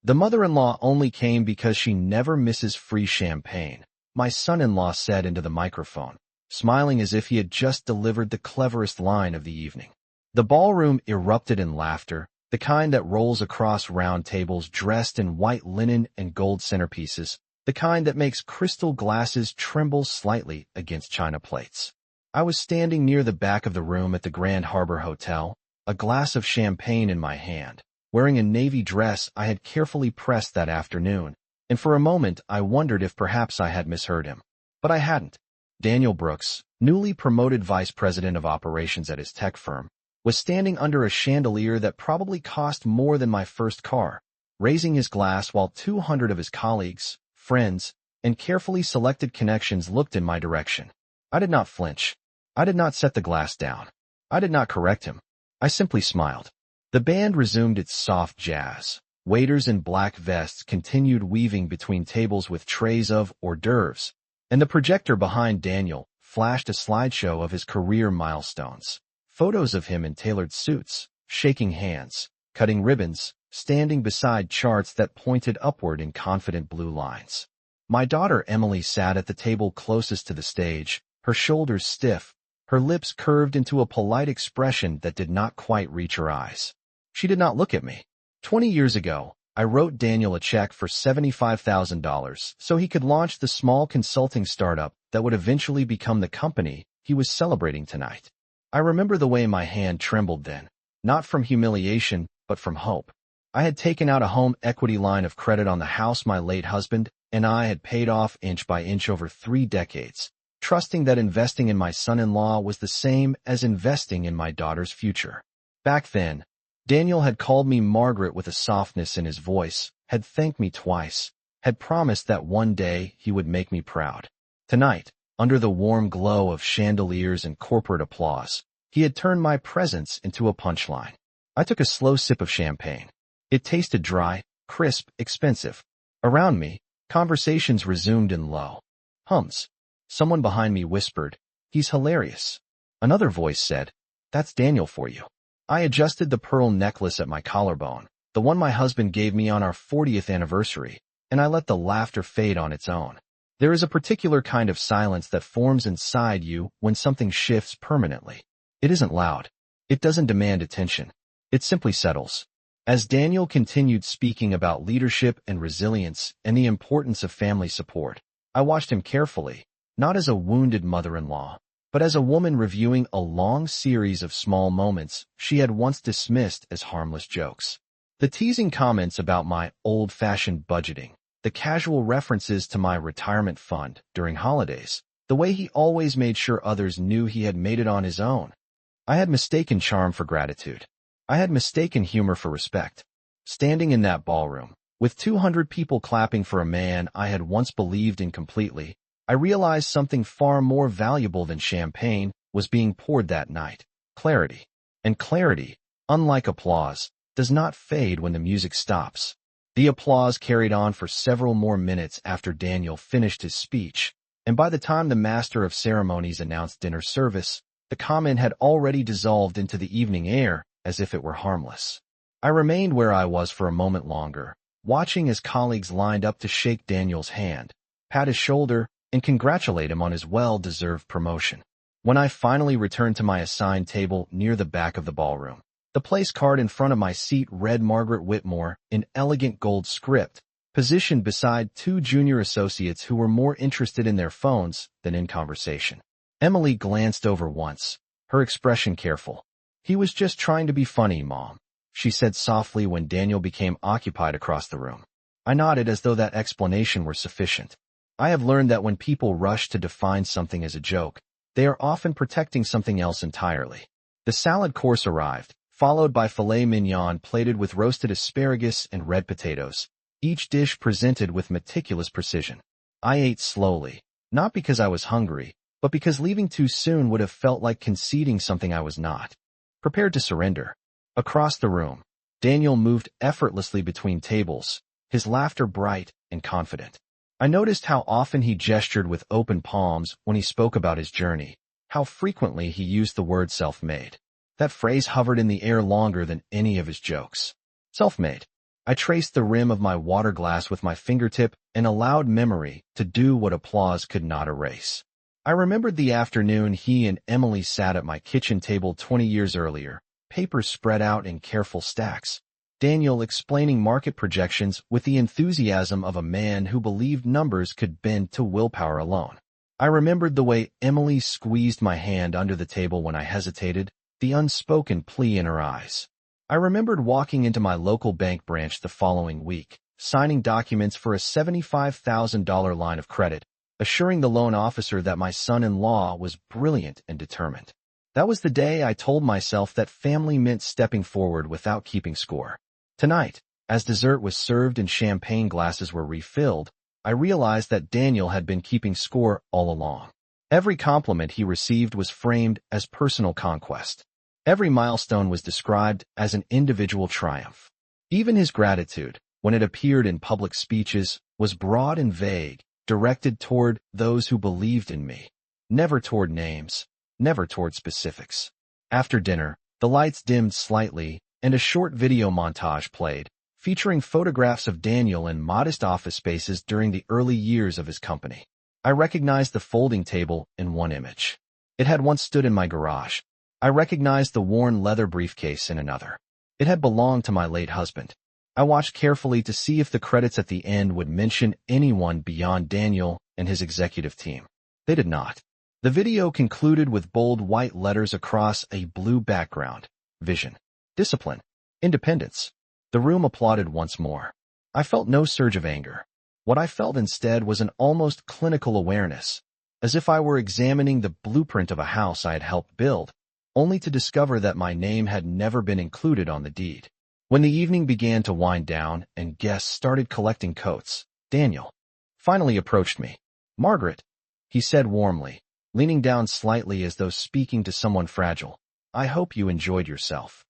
The mother-in-law only came because she never misses free champagne, my son-in-law said into the microphone, smiling as if he had just delivered the cleverest line of the evening. The ballroom erupted in laughter, the kind that rolls across round tables dressed in white linen and gold centerpieces, the kind that makes crystal glasses tremble slightly against china plates. I was standing near the back of the room at the Grand Harbor Hotel, a glass of champagne in my hand, wearing a navy dress I had carefully pressed that afternoon, and for a moment I wondered if perhaps I had misheard him. But I hadn't. Daniel Brooks, newly promoted vice president of operations at his tech firm, was standing under a chandelier that probably cost more than my first car, raising his glass while 200 of his colleagues, friends, and carefully selected connections looked in my direction. I did not flinch. I did not set the glass down. I did not correct him. I simply smiled. The band resumed its soft jazz. Waiters in black vests continued weaving between tables with trays of hors d'oeuvres, and the projector behind Daniel flashed a slideshow of his career milestones. Photos of him in tailored suits, shaking hands, cutting ribbons, standing beside charts that pointed upward in confident blue lines. My daughter Emily sat at the table closest to the stage, her shoulders stiff, her lips curved into a polite expression that did not quite reach her eyes. She did not look at me. 20 years ago, I wrote Daniel a check for $75,000 so he could launch the small consulting startup that would eventually become the company he was celebrating tonight. I remember the way my hand trembled then, not from humiliation, but from hope. I had taken out a home equity line of credit on the house my late husband and I had paid off inch by inch over 3 decades, trusting that investing in my son-in-law was the same as investing in my daughter's future. Back then, Daniel had called me Margaret with a softness in his voice, had thanked me twice, had promised that one day he would make me proud. Tonight, under the warm glow of chandeliers and corporate applause, he had turned my presence into a punchline. I took a slow sip of champagne. It tasted dry, crisp, expensive. Around me, conversations resumed in low hums. Someone behind me whispered, "He's hilarious." Another voice said, "That's Daniel for you." I adjusted the pearl necklace at my collarbone, the one my husband gave me on our 40th anniversary, and I let the laughter fade on its own. There is a particular kind of silence that forms inside you when something shifts permanently. It isn't loud. It doesn't demand attention. It simply settles. As Daniel continued speaking about leadership and resilience and the importance of family support, I watched him carefully, not as a wounded mother-in-law, but as a woman reviewing a long series of small moments she had once dismissed as harmless jokes. The teasing comments about my old-fashioned budgeting, the casual references to my retirement fund during holidays, the way he always made sure others knew he had made it on his own. I had mistaken charm for gratitude. I had mistaken humor for respect. Standing in that ballroom, with 200 people clapping for a man I had once believed in completely, I realized something far more valuable than champagne was being poured that night: clarity. And clarity, unlike applause, does not fade when the music stops. The applause carried on for several more minutes after Daniel finished his speech, and by the time the master of ceremonies announced dinner service, the comment had already dissolved into the evening air as if it were harmless. I remained where I was for a moment longer, watching as colleagues lined up to shake Daniel's hand, pat his shoulder, and congratulate him on his well-deserved promotion. When I finally returned to my assigned table near the back of the ballroom, the place card in front of my seat read Margaret Whitmore in elegant gold script, positioned beside 2 junior associates who were more interested in their phones than in conversation. Emily glanced over once, her expression careful. "He was just trying to be funny, Mom," she said softly when Daniel became occupied across the room. I nodded as though that explanation were sufficient. I have learned that when people rush to define something as a joke, they are often protecting something else entirely. The salad course arrived, followed by filet mignon plated with roasted asparagus and red potatoes, each dish presented with meticulous precision. I ate slowly, not because I was hungry, but because leaving too soon would have felt like conceding something I was not prepared to surrender. Across the room, Daniel moved effortlessly between tables, his laughter bright and confident. I noticed how often he gestured with open palms when he spoke about his journey, how frequently he used the word self-made. That phrase hovered in the air longer than any of his jokes. Self-made. I traced the rim of my water glass with my fingertip and allowed memory to do what applause could not erase. I remembered the afternoon he and Emily sat at my kitchen table 20 years earlier, papers spread out in careful stacks. Daniel explaining market projections with the enthusiasm of a man who believed numbers could bend to willpower alone. I remembered the way Emily squeezed my hand under the table when I hesitated, the unspoken plea in her eyes. I remembered walking into my local bank branch the following week, signing documents for a $75,000 line of credit, assuring the loan officer that my son-in-law was brilliant and determined. That was the day I told myself that family meant stepping forward without keeping score. Tonight, as dessert was served and champagne glasses were refilled, I realized that Daniel had been keeping score all along. Every compliment he received was framed as personal conquest. Every milestone was described as an individual triumph. Even his gratitude, when it appeared in public speeches, was broad and vague, directed toward those who believed in me. Never toward names, never toward specifics. After dinner, the lights dimmed slightly, and a short video montage played, featuring photographs of Daniel in modest office spaces during the early years of his company. I recognized the folding table in one image. It had once stood in my garage. I recognized the worn leather briefcase in another. It had belonged to my late husband. I watched carefully to see if the credits at the end would mention anyone beyond Daniel and his executive team. They did not. The video concluded with bold white letters across a blue background. Vision. Discipline. Independence. The room applauded once more. I felt no surge of anger. What I felt instead was an almost clinical awareness, as if I were examining the blueprint of a house I had helped build, only to discover that my name had never been included on the deed. When the evening began to wind down and guests started collecting coats, Daniel finally approached me. "Margaret," he said warmly, leaning down slightly as though speaking to someone fragile, "I hope you enjoyed yourself."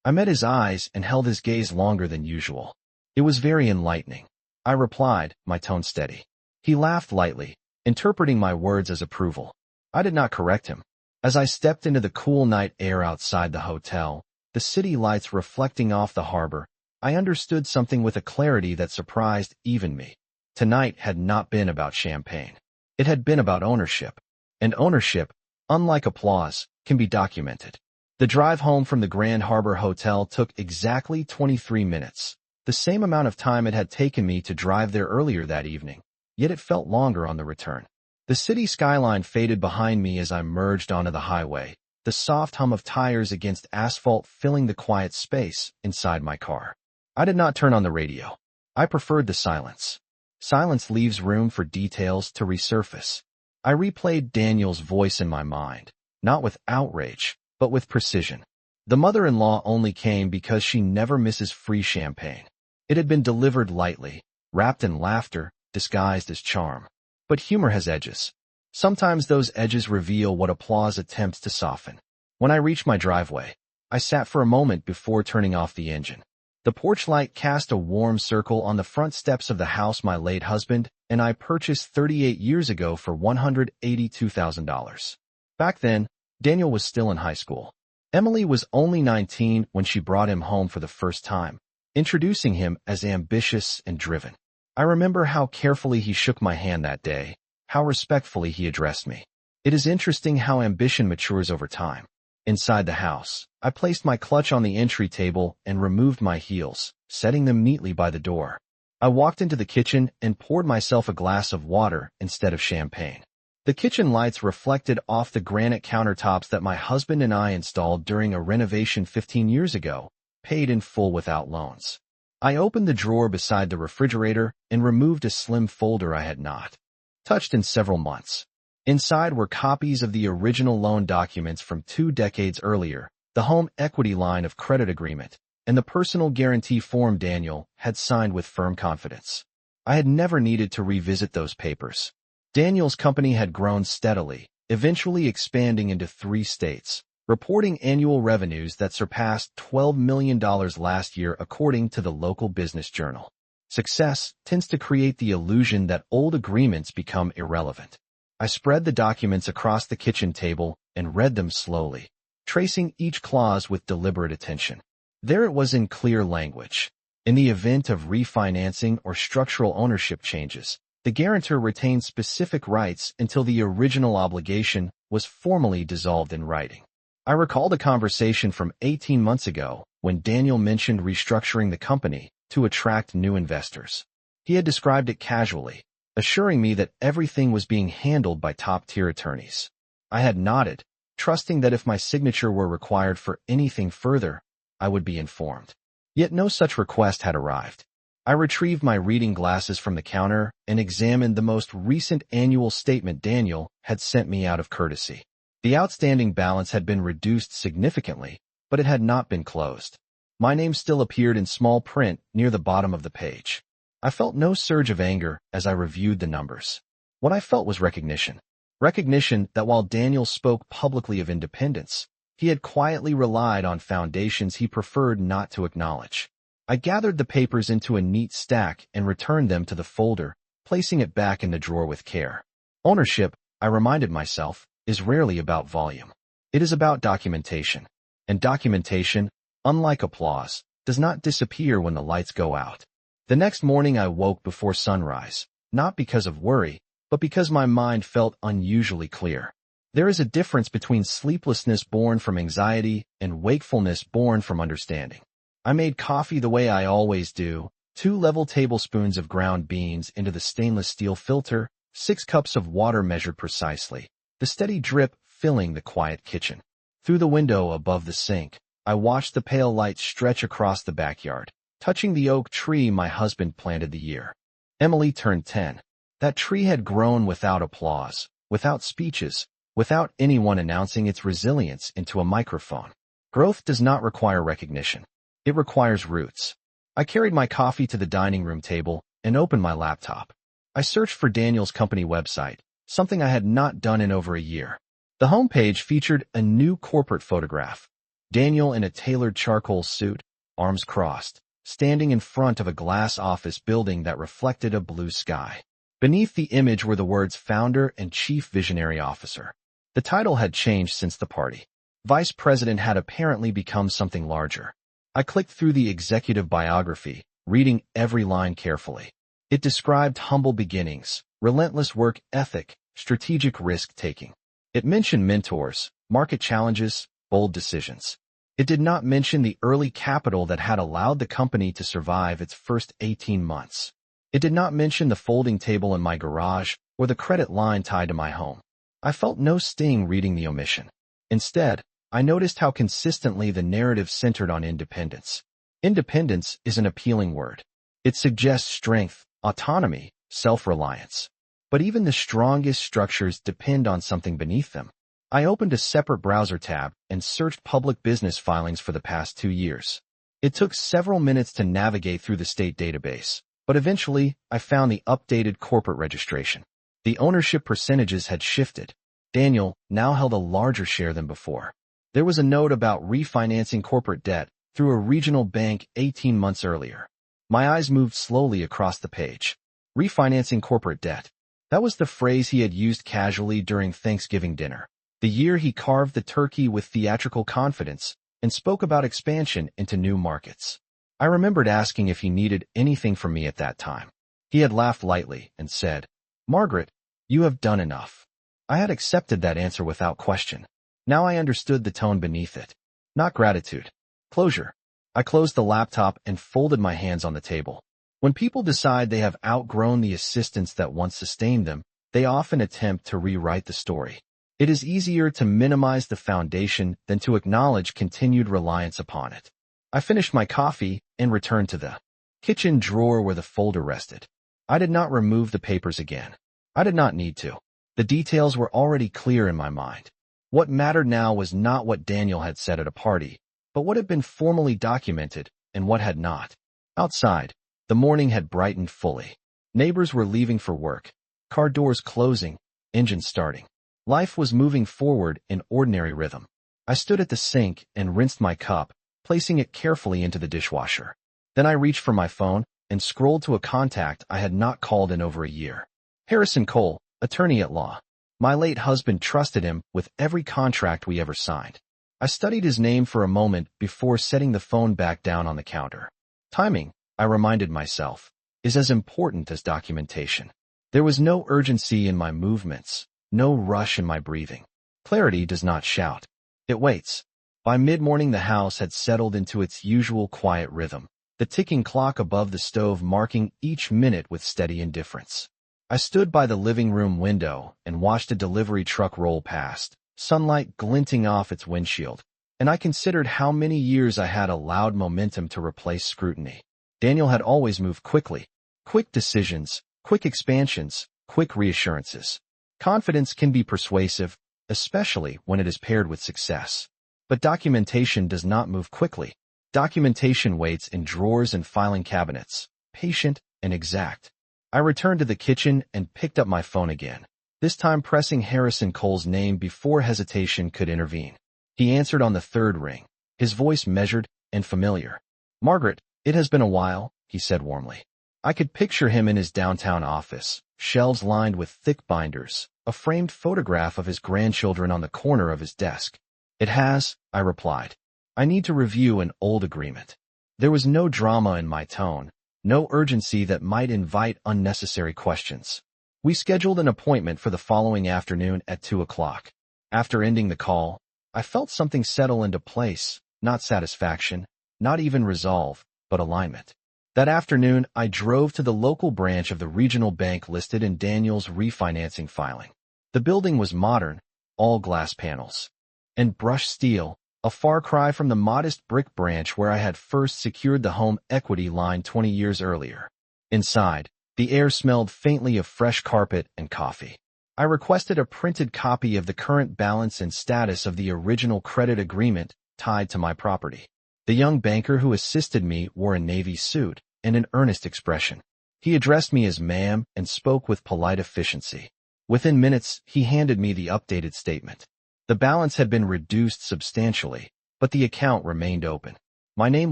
I met his eyes and held his gaze longer than usual. It was very enlightening. I replied, my tone steady. He laughed lightly, interpreting my words as approval. I did not correct him. As I stepped into the cool night air outside the hotel, the city lights reflecting off the harbor, I understood something with a clarity that surprised even me. Tonight had not been about champagne. It had been about ownership. And ownership, unlike applause, can be documented. The drive home from the Grand Harbor Hotel took exactly 23 minutes, the same amount of time it had taken me to drive there earlier that evening, yet it felt longer on the return. The city skyline faded behind me as I merged onto the highway, the soft hum of tires against asphalt filling the quiet space inside my car. I did not turn on the radio. I preferred the silence. Silence leaves room for details to resurface. I replayed Daniel's voice in my mind, not with outrage, but with precision. The mother-in-law only came because she never misses free champagne. It had been delivered lightly, wrapped in laughter, disguised as charm. But humor has edges. Sometimes those edges reveal what applause attempts to soften. When I reached my driveway, I sat for a moment before turning off the engine. The porch light cast a warm circle on the front steps of the house my late husband and I purchased 38 years ago for $182,000. Back then, Daniel was still in high school. Emily was only 19 when she brought him home for the first time, introducing him as ambitious and driven. I remember how carefully he shook my hand that day, how respectfully he addressed me. It is interesting how ambition matures over time. Inside the house, I placed my clutch on the entry table and removed my heels, setting them neatly by the door. I walked into the kitchen and poured myself a glass of water instead of champagne. The kitchen lights reflected off the granite countertops that my husband and I installed during a renovation 15 years ago, paid in full without loans. I opened the drawer beside the refrigerator and removed a slim folder I had not touched in several months. Inside were copies of the original loan documents from 2 decades earlier, the home equity line of credit agreement, and the personal guarantee form Daniel had signed with firm confidence. I had never needed to revisit those papers. Daniel's company had grown steadily, eventually expanding into 3 states, reporting annual revenues that surpassed $12 million last year according to the local business journal. Success tends to create the illusion that old agreements become irrelevant. I spread the documents across the kitchen table and read them slowly, tracing each clause with deliberate attention. There it was in clear language. In the event of refinancing or structural ownership changes, the guarantor retained specific rights until the original obligation was formally dissolved in writing. I recalled a conversation from 18 months ago when Daniel mentioned restructuring the company to attract new investors. He had described it casually, assuring me that everything was being handled by top-tier attorneys. I had nodded, trusting that if my signature were required for anything further, I would be informed. Yet no such request had arrived. I retrieved my reading glasses from the counter and examined the most recent annual statement Daniel had sent me out of courtesy. The outstanding balance had been reduced significantly, but it had not been closed. My name still appeared in small print near the bottom of the page. I felt no surge of anger as I reviewed the numbers. What I felt was recognition. Recognition that while Daniel spoke publicly of independence, he had quietly relied on foundations he preferred not to acknowledge. I gathered the papers into a neat stack and returned them to the folder, placing it back in the drawer with care. Ownership, I reminded myself, is rarely about volume. It is about documentation. And documentation, unlike applause, does not disappear when the lights go out. The next morning I woke before sunrise, not because of worry, but because my mind felt unusually clear. There is a difference between sleeplessness born from anxiety and wakefulness born from understanding. I made coffee the way I always do, 2 level tablespoons of ground beans into the stainless steel filter, 6 cups of water measured precisely, the steady drip filling the quiet kitchen. Through the window above the sink, I watched the pale light stretch across the backyard, touching the oak tree my husband planted the year. Emily turned 10. That tree had grown without applause, without speeches, without anyone announcing its resilience into a microphone. Growth does not require recognition. It requires roots. I carried my coffee to the dining room table and opened my laptop. I searched for Daniel's company website, something I had not done in over a year. The homepage featured a new corporate photograph. Daniel in a tailored charcoal suit, arms crossed, standing in front of a glass office building that reflected a blue sky. Beneath the image were the words Founder and Chief Visionary Officer. The title had changed since the party. Vice President had apparently become something larger. I clicked through the executive biography, reading every line carefully. It described humble beginnings, relentless work ethic, strategic risk-taking. It mentioned mentors, market challenges, bold decisions. It did not mention the early capital that had allowed the company to survive its first 18 months. It did not mention the folding table in my garage or the credit line tied to my home. I felt no sting reading the omission. Instead, I noticed how consistently the narrative centered on independence. Independence is an appealing word. It suggests strength, autonomy, self-reliance. But even the strongest structures depend on something beneath them. I opened a separate browser tab and searched public business filings for the past 2 years. It took several minutes to navigate through the state database, but eventually I found the updated corporate registration. The ownership percentages had shifted. Daniel now held a larger share than before. There was a note about refinancing corporate debt through a regional bank 18 months earlier. My eyes moved slowly across the page. Refinancing corporate debt. That was the phrase he had used casually during Thanksgiving dinner, the year he carved the turkey with theatrical confidence and spoke about expansion into new markets. I remembered asking if he needed anything from me at that time. He had laughed lightly and said, "Margaret, you have done enough." I had accepted that answer without question. Now I understood the tone beneath it. Not gratitude. Closure. I closed the laptop and folded my hands on the table. When people decide they have outgrown the assistance that once sustained them, they often attempt to rewrite the story. It is easier to minimize the foundation than to acknowledge continued reliance upon it. I finished my coffee and returned to the kitchen drawer where the folder rested. I did not remove the papers again. I did not need to. The details were already clear in my mind. What mattered now was not what Daniel had said at a party, but what had been formally documented and what had not. Outside, the morning had brightened fully. Neighbors were leaving for work, car doors closing, engines starting. Life was moving forward in ordinary rhythm. I stood at the sink and rinsed my cup, placing it carefully into the dishwasher. Then I reached for my phone and scrolled to a contact I had not called in over a year. Harrison Cole, attorney at law. My late husband trusted him with every contract we ever signed. I studied his name for a moment before setting the phone back down on the counter. Timing, I reminded myself, is as important as documentation. There was no urgency in my movements, no rush in my breathing. Clarity does not shout. It waits. By mid-morning the house had settled into its usual quiet rhythm, the ticking clock above the stove marking each minute with steady indifference. I stood by the living room window and watched a delivery truck roll past, sunlight glinting off its windshield, and I considered how many years I had allowed momentum to replace scrutiny. Daniel had always moved quickly. Quick decisions, quick expansions, quick reassurances. Confidence can be persuasive, especially when it is paired with success. But documentation does not move quickly. Documentation waits in drawers and filing cabinets, patient and exact. I returned to the kitchen and picked up my phone again, this time pressing Harrison Cole's name before hesitation could intervene. He answered on the third ring, his voice measured and familiar. "Margaret, it has been a while," he said warmly. I could picture him in his downtown office, shelves lined with thick binders, a framed photograph of his grandchildren on the corner of his desk. "It has," I replied. "I need to review an old agreement." There was no drama in my tone, no urgency that might invite unnecessary questions. We scheduled an appointment for the following afternoon at 2 o'clock. After ending the call, I felt something settle into place, not satisfaction, not even resolve, but alignment. That afternoon, I drove to the local branch of the regional bank listed in Daniel's refinancing filing. The building was modern, all glass panels, and brushed steel, a far cry from the modest brick branch where I had first secured the home equity line 20 years earlier. Inside, the air smelled faintly of fresh carpet and coffee. I requested a printed copy of the current balance and status of the original credit agreement tied to my property. The young banker who assisted me wore a navy suit and an earnest expression. He addressed me as ma'am and spoke with polite efficiency. Within minutes, he handed me the updated statement. The balance had been reduced substantially, but the account remained open. My name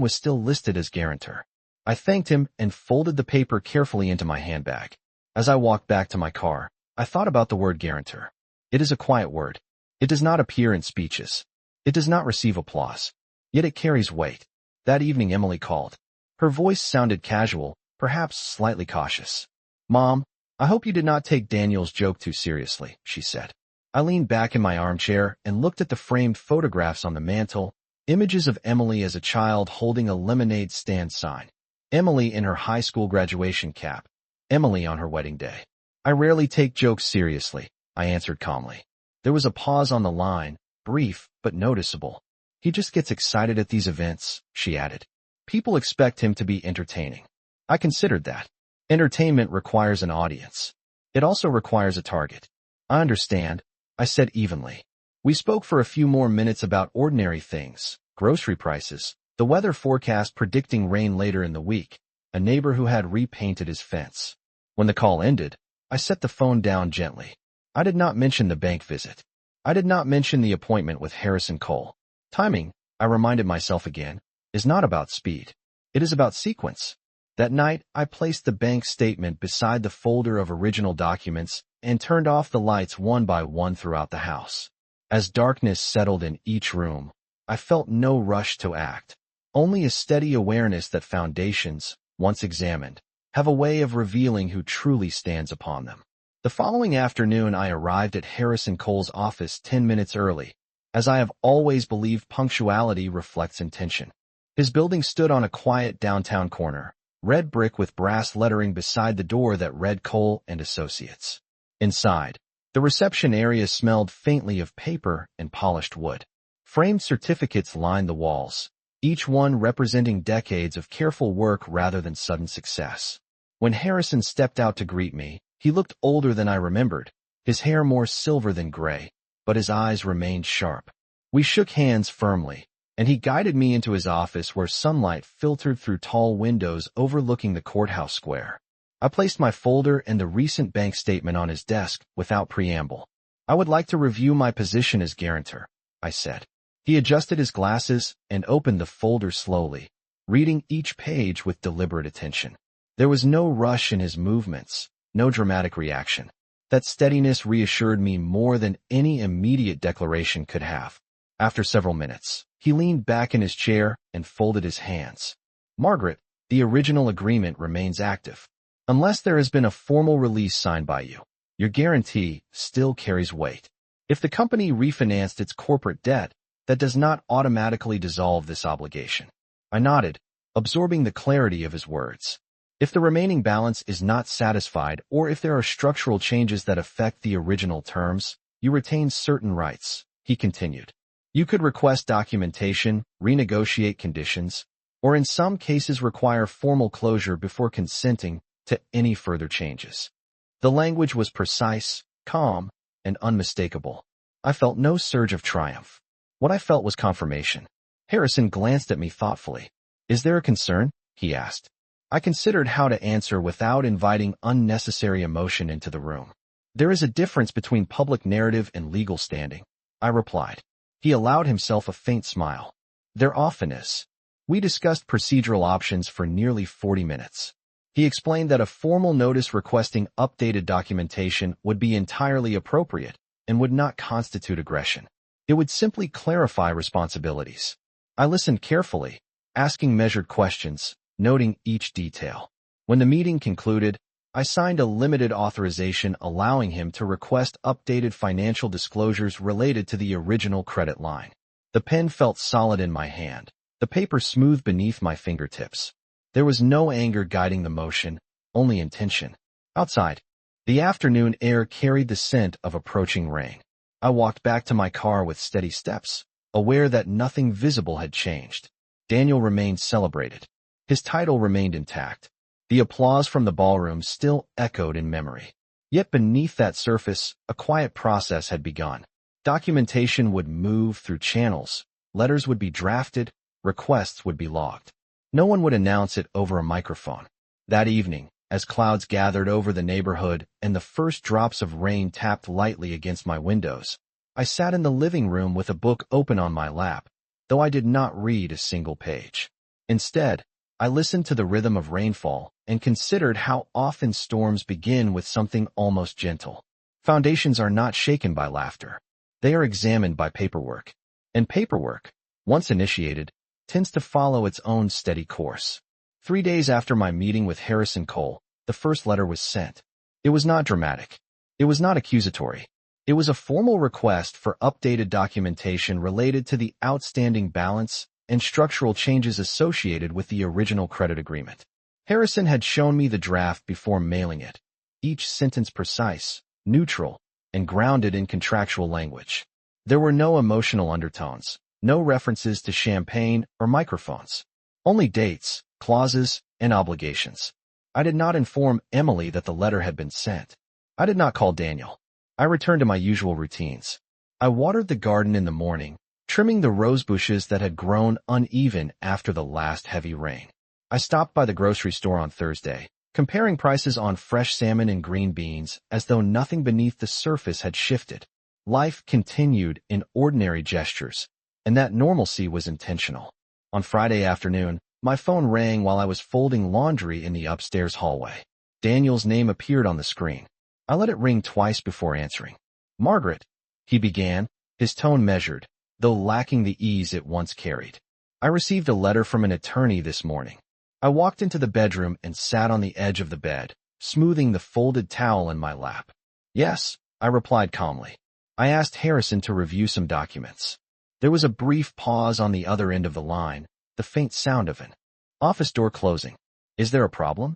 was still listed as guarantor. I thanked him and folded the paper carefully into my handbag. As I walked back to my car, I thought about the word guarantor. It is a quiet word. It does not appear in speeches. It does not receive applause. Yet it carries weight. That evening Emily called. Her voice sounded casual, perhaps slightly cautious. "Mom, I hope you did not take Daniel's joke too seriously," she said. I leaned back in my armchair and looked at the framed photographs on the mantel, images of Emily as a child holding a lemonade stand sign, Emily in her high school graduation cap, Emily on her wedding day. "I rarely take jokes seriously," I answered calmly. There was a pause on the line, brief but noticeable. "He just gets excited at these events," she added. "People expect him to be entertaining." I considered that. Entertainment requires an audience. It also requires a target. "I understand," I said evenly. We spoke for a few more minutes about ordinary things, grocery prices, the weather forecast predicting rain later in the week, a neighbor who had repainted his fence. When the call ended, I set the phone down gently. I did not mention the bank visit. I did not mention the appointment with Harrison Cole. Timing, I reminded myself again, is not about speed. It is about sequence. That night, I placed the bank statement beside the folder of original documents and turned off the lights one by one throughout the house. As darkness settled in each room, I felt no rush to act, only a steady awareness that foundations, once examined, have a way of revealing who truly stands upon them. The following afternoon, I arrived at Harrison Cole's office 10 minutes early, as I have always believed punctuality reflects intention. His building stood on a quiet downtown corner, red brick with brass lettering beside the door that read Cole and Associates. Inside, the reception area smelled faintly of paper and polished wood. Framed certificates lined the walls, each one representing decades of careful work rather than sudden success. When Harrison stepped out to greet me, he looked older than I remembered, his hair more silver than gray, but his eyes remained sharp. We shook hands firmly, and he guided me into his office where sunlight filtered through tall windows overlooking the courthouse square. I placed my folder and the recent bank statement on his desk without preamble. "I would like to review my position as guarantor," I said. He adjusted his glasses and opened the folder slowly, reading each page with deliberate attention. There was no rush in his movements, no dramatic reaction. That steadiness reassured me more than any immediate declaration could have. After several minutes, he leaned back in his chair and folded his hands. "Margaret, the original agreement remains active. Unless there has been a formal release signed by you, your guarantee still carries weight. If the company refinanced its corporate debt, that does not automatically dissolve this obligation. I nodded, absorbing the clarity of his words. If the remaining balance is not satisfied or if there are structural changes that affect the original terms, you retain certain rights, he continued. You could request documentation, renegotiate conditions, or in some cases require formal closure before consenting to any further changes. The language was precise, calm, and unmistakable. I felt no surge of triumph. What I felt was confirmation. Harrison glanced at me thoughtfully. Is there a concern? He asked. I considered how to answer without inviting unnecessary emotion into the room. There is a difference between public narrative and legal standing, I replied. He allowed himself a faint smile. There often is. We discussed procedural options for nearly 40 minutes. He explained that a formal notice requesting updated documentation would be entirely appropriate and would not constitute aggression. It would simply clarify responsibilities. I listened carefully, asking measured questions, noting each detail. When the meeting concluded, I signed a limited authorization allowing him to request updated financial disclosures related to the original credit line. The pen felt solid in my hand, the paper smooth beneath my fingertips. There was no anger guiding the motion, only intention. Outside, the afternoon air carried the scent of approaching rain. I walked back to my car with steady steps, aware that nothing visible had changed. Daniel remained celebrated. His title remained intact. The applause from the ballroom still echoed in memory. Yet beneath that surface, a quiet process had begun. Documentation would move through channels, letters would be drafted, requests would be logged. No one would announce it over a microphone. That evening, as clouds gathered over the neighborhood and the first drops of rain tapped lightly against my windows, I sat in the living room with a book open on my lap, though I did not read a single page. Instead, I listened to the rhythm of rainfall and considered how often storms begin with something almost gentle. Foundations are not shaken by laughter. They are examined by paperwork. And paperwork, once initiated, tends to follow its own steady course. 3 days after my meeting with Harrison Cole, the first letter was sent. It was not dramatic. It was not accusatory. It was a formal request for updated documentation related to the outstanding balance and structural changes associated with the original credit agreement. Harrison had shown me the draft before mailing it, each sentence precise, neutral, and grounded in contractual language. There were no emotional undertones, no references to champagne or microphones, only dates, clauses, and obligations. I did not inform Emily that the letter had been sent. I did not call Daniel. I returned to my usual routines. I watered the garden in the morning, trimming the rose bushes that had grown uneven after the last heavy rain. I stopped by the grocery store on Thursday, comparing prices on fresh salmon and green beans as though nothing beneath the surface had shifted. Life continued in ordinary gestures, and that normalcy was intentional. On Friday afternoon, my phone rang while I was folding laundry in the upstairs hallway. Daniel's name appeared on the screen. I let it ring twice before answering. "Margaret," he began, his tone measured, though lacking the ease it once carried. "I received a letter from an attorney this morning." I walked into the bedroom and sat on the edge of the bed, smoothing the folded towel in my lap. "Yes," I replied calmly. "I asked Harrison to review some documents." There was a brief pause on the other end of the line, the faint sound of an office door closing. "Is there a problem?"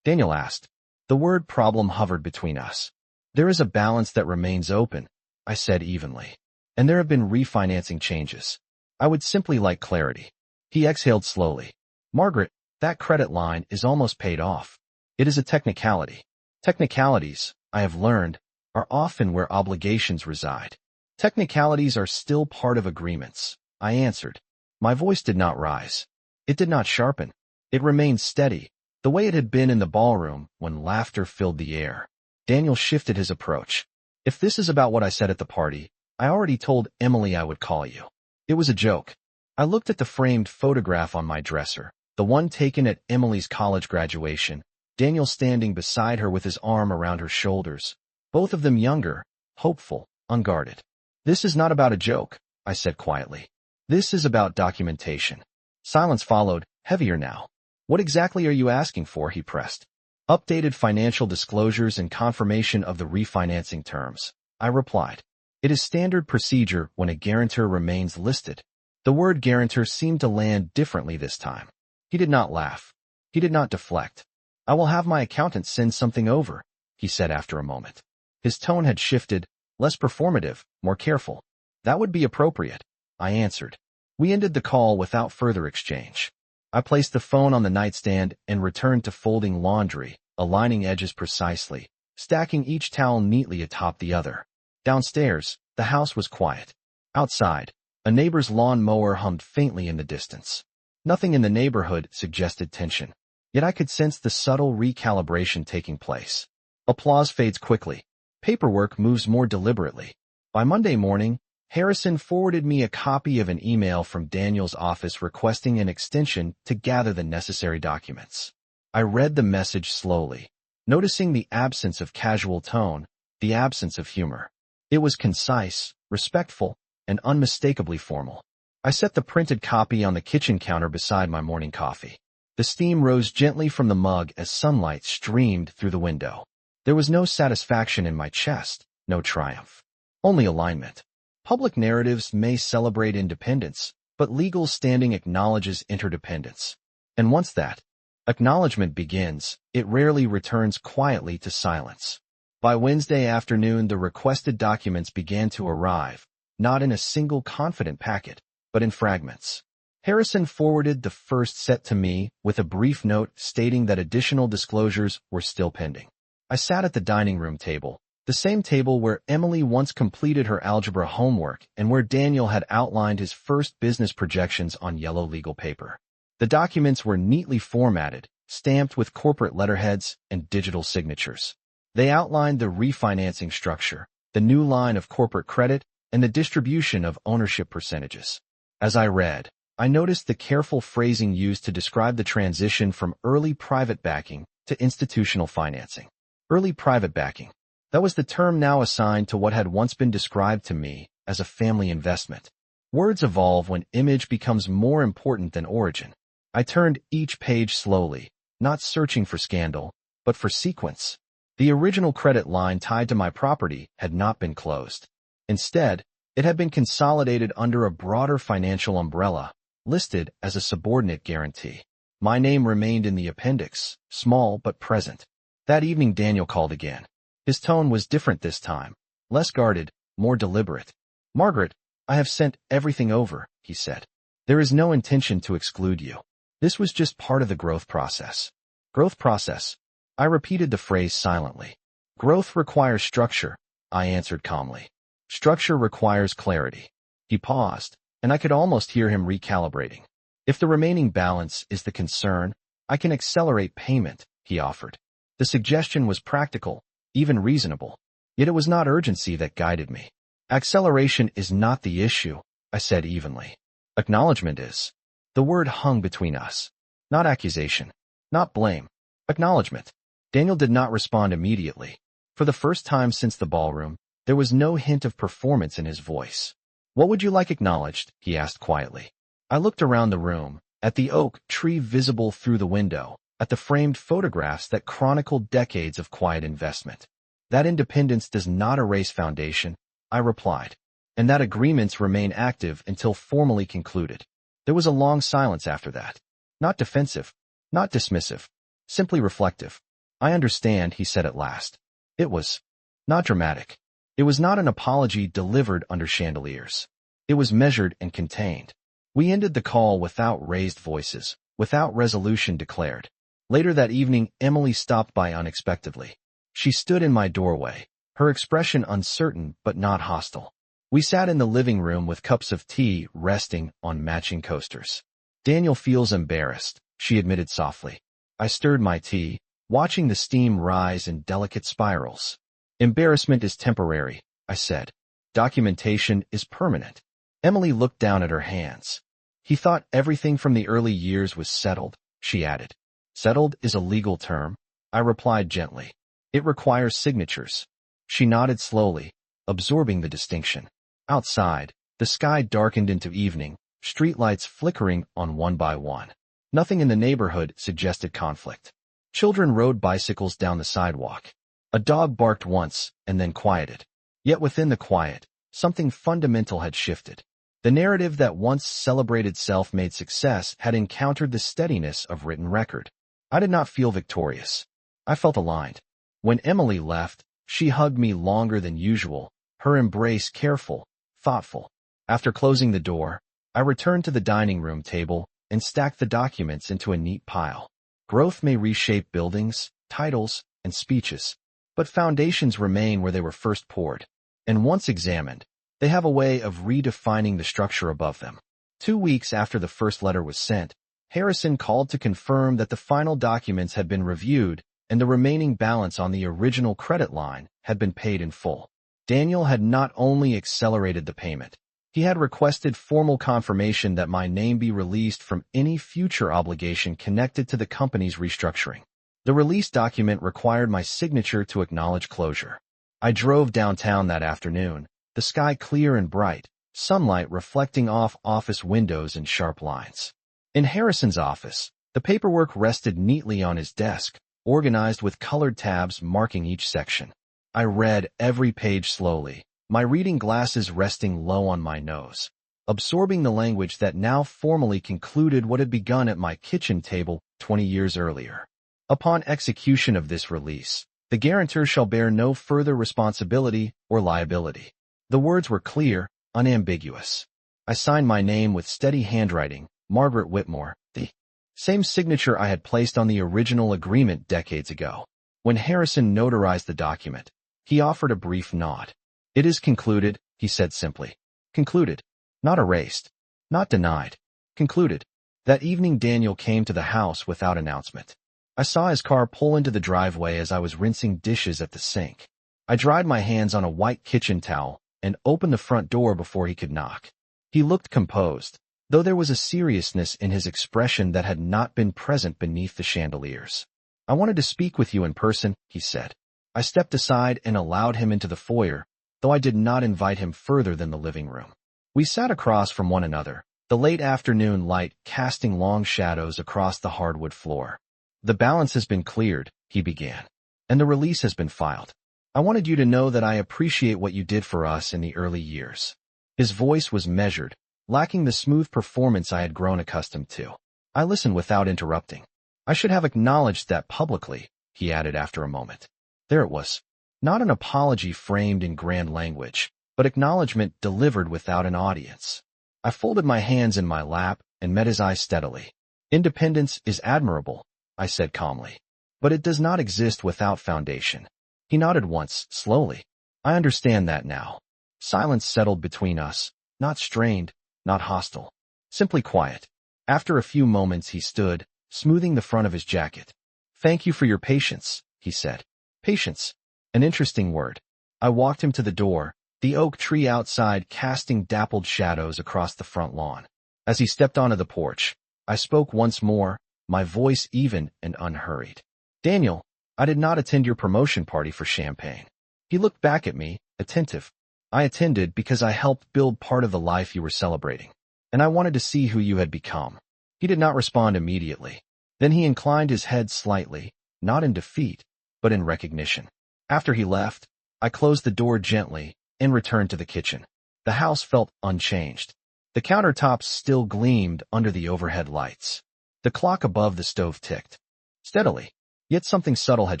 Daniel asked. The word problem hovered between us. "There is a balance that remains open," I said evenly. "And there have been refinancing changes. I would simply like clarity." He exhaled slowly. "Margaret, that credit line is almost paid off. It is a technicality. Technicalities, I have learned, are often where obligations reside." "Technicalities are still part of agreements," I answered. My voice did not rise. It did not sharpen. It remained steady, the way it had been in the ballroom when laughter filled the air. Daniel shifted his approach. "If this is about what I said at the party, I already told Emily I would call you. It was a joke." I looked at the framed photograph on my dresser, the one taken at Emily's college graduation, Daniel standing beside her with his arm around her shoulders, both of them younger, hopeful, unguarded. "This is not about a joke," I said quietly. "This is about documentation." Silence followed, heavier now. What exactly are you asking for? He pressed. Updated financial disclosures and confirmation of the refinancing terms, I replied. It is standard procedure when a guarantor remains listed. The word guarantor seemed to land differently this time. He did not laugh. He did not deflect. I will have my accountant send something over, he said after a moment. His tone had shifted, less performative, more careful. That would be appropriate, I answered. We ended the call without further exchange. I placed the phone on the nightstand and returned to folding laundry, aligning edges precisely, stacking each towel neatly atop the other. Downstairs, the house was quiet. Outside, a neighbor's lawn mower hummed faintly in the distance. Nothing in the neighborhood suggested tension, yet I could sense the subtle recalibration taking place. Applause fades quickly. Paperwork moves more deliberately. By Monday morning, Harrison forwarded me a copy of an email from Daniel's office requesting an extension to gather the necessary documents. I read the message slowly, noticing the absence of casual tone, the absence of humor. It was concise, respectful, and unmistakably formal. I set the printed copy on the kitchen counter beside my morning coffee. The steam rose gently from the mug as sunlight streamed through the window. There was no satisfaction in my chest, no triumph. Only alignment. Public narratives may celebrate independence, but legal standing acknowledges interdependence. And once that acknowledgement begins, it rarely returns quietly to silence. By Wednesday afternoon, the requested documents began to arrive, not in a single confident packet, but in fragments. Harrison forwarded the first set to me with a brief note stating that additional disclosures were still pending. I sat at the dining room table, the same table where Emily once completed her algebra homework and where Daniel had outlined his first business projections on yellow legal paper. The documents were neatly formatted, stamped with corporate letterheads and digital signatures. They outlined the refinancing structure, the new line of corporate credit, and the distribution of ownership percentages. As I read, I noticed the careful phrasing used to describe the transition from early private backing to institutional financing. Early private backing. That was the term now assigned to what had once been described to me as a family investment. Words evolve when image becomes more important than origin. I turned each page slowly, not searching for scandal, but for sequence. The original credit line tied to my property had not been closed. Instead, it had been consolidated under a broader financial umbrella, listed as a subordinate guarantee. My name remained in the appendix, small but present. That evening Daniel called again. His tone was different this time, less guarded, more deliberate. Margaret, I have sent everything over, he said. There is no intention to exclude you. This was just part of the growth process. Growth process. I repeated the phrase silently. Growth requires structure, I answered calmly. Structure requires clarity. He paused, and I could almost hear him recalibrating. If the remaining balance is the concern, I can accelerate payment, he offered. The suggestion was practical, even reasonable. Yet it was not urgency that guided me. Acceleration is not the issue, I said evenly. Acknowledgement is. The word hung between us. Not accusation. Not blame. Acknowledgement. Daniel did not respond immediately. For the first time since the ballroom, there was no hint of performance in his voice. What would you like acknowledged? He asked quietly. I looked around the room, at the oak tree visible through the window, at the framed photographs that chronicled decades of quiet investment. That independence does not erase foundation, I replied, and that agreements remain active until formally concluded. There was a long silence after that. Not defensive, not dismissive, simply reflective. I understand, he said at last. It was not dramatic. It was not an apology delivered under chandeliers. It was measured and contained. We ended the call without raised voices, without resolution declared. Later that evening, Emily stopped by unexpectedly. She stood in my doorway, her expression uncertain but not hostile. We sat in the living room with cups of tea resting on matching coasters. Daniel feels embarrassed, she admitted softly. I stirred my tea, watching the steam rise in delicate spirals. Embarrassment is temporary, I said. Documentation is permanent. Emily looked down at her hands. He thought everything from the early years was settled, she added. Settled is a legal term, I replied gently. It requires signatures. She nodded slowly, absorbing the distinction. Outside, the sky darkened into evening, streetlights flickering on one by one. Nothing in the neighborhood suggested conflict. Children rode bicycles down the sidewalk. A dog barked once and then quieted. Yet within the quiet, something fundamental had shifted. The narrative that once celebrated self-made success had encountered the steadiness of written record. I did not feel victorious. I felt aligned. When Emily left, she hugged me longer than usual, her embrace careful, thoughtful. After closing the door, I returned to the dining room table and stacked the documents into a neat pile. Growth may reshape buildings, titles, and speeches, but foundations remain where they were first poured. And once examined, they have a way of redefining the structure above them. 2 weeks after the first letter was sent, Harrison called to confirm that the final documents had been reviewed and the remaining balance on the original credit line had been paid in full. Daniel had not only accelerated the payment, he had requested formal confirmation that my name be released from any future obligation connected to the company's restructuring. The release document required my signature to acknowledge closure. I drove downtown that afternoon, the sky clear and bright, sunlight reflecting off office windows in sharp lines. In Harrison's office, the paperwork rested neatly on his desk, organized with colored tabs marking each section. I read every page slowly, my reading glasses resting low on my nose, absorbing the language that now formally concluded what had begun at my kitchen table 20 years earlier. Upon execution of this release, the guarantor shall bear no further responsibility or liability. The words were clear, unambiguous. I signed my name with steady handwriting, Margaret Whitmore, the same signature I had placed on the original agreement decades ago. When Harrison notarized the document, he offered a brief nod. "It is concluded," he said simply. Concluded. Not erased. Not denied. Concluded. That evening Daniel came to the house without announcement. I saw his car pull into the driveway as I was rinsing dishes at the sink. I dried my hands on a white kitchen towel and opened the front door before he could knock. He looked composed, though there was a seriousness in his expression that had not been present beneath the chandeliers. "I wanted to speak with you in person," he said. I stepped aside and allowed him into the foyer, though I did not invite him further than the living room. We sat across from one another, the late afternoon light casting long shadows across the hardwood floor. "The balance has been cleared," he began, "and the release has been filed. I wanted you to know that I appreciate what you did for us in the early years." His voice was measured, lacking the smooth performance I had grown accustomed to. I listened without interrupting. "I should have acknowledged that publicly," he added after a moment. There it was. Not an apology framed in grand language, but acknowledgement delivered without an audience. I folded my hands in my lap and met his eyes steadily. "Independence is admirable," I said calmly, "but it does not exist without foundation." He nodded once, slowly. "I understand that now." Silence settled between us, not strained, not hostile, simply quiet. After a few moments he stood, smoothing the front of his jacket. "Thank you for your patience," he said. Patience. An interesting word. I walked him to the door, the oak tree outside casting dappled shadows across the front lawn. As he stepped onto the porch, I spoke once more, my voice even and unhurried. "Daniel, I did not attend your promotion party for champagne." He looked back at me, attentive. "I attended because I helped build part of the life you were celebrating, and I wanted to see who you had become." He did not respond immediately. Then he inclined his head slightly, not in defeat, but in recognition. After he left, I closed the door gently and returned to the kitchen. The house felt unchanged. The countertops still gleamed under the overhead lights. The clock above the stove ticked steadily, yet something subtle had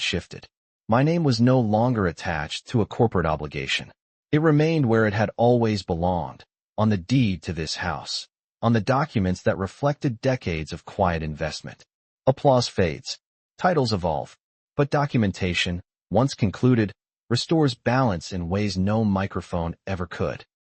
shifted. My name was no longer attached to a corporate obligation. It remained where it had always belonged, on the deed to this house, on the documents that reflected decades of quiet investment. Applause fades. Titles evolve. But documentation, once concluded, restores balance in ways no microphone ever could.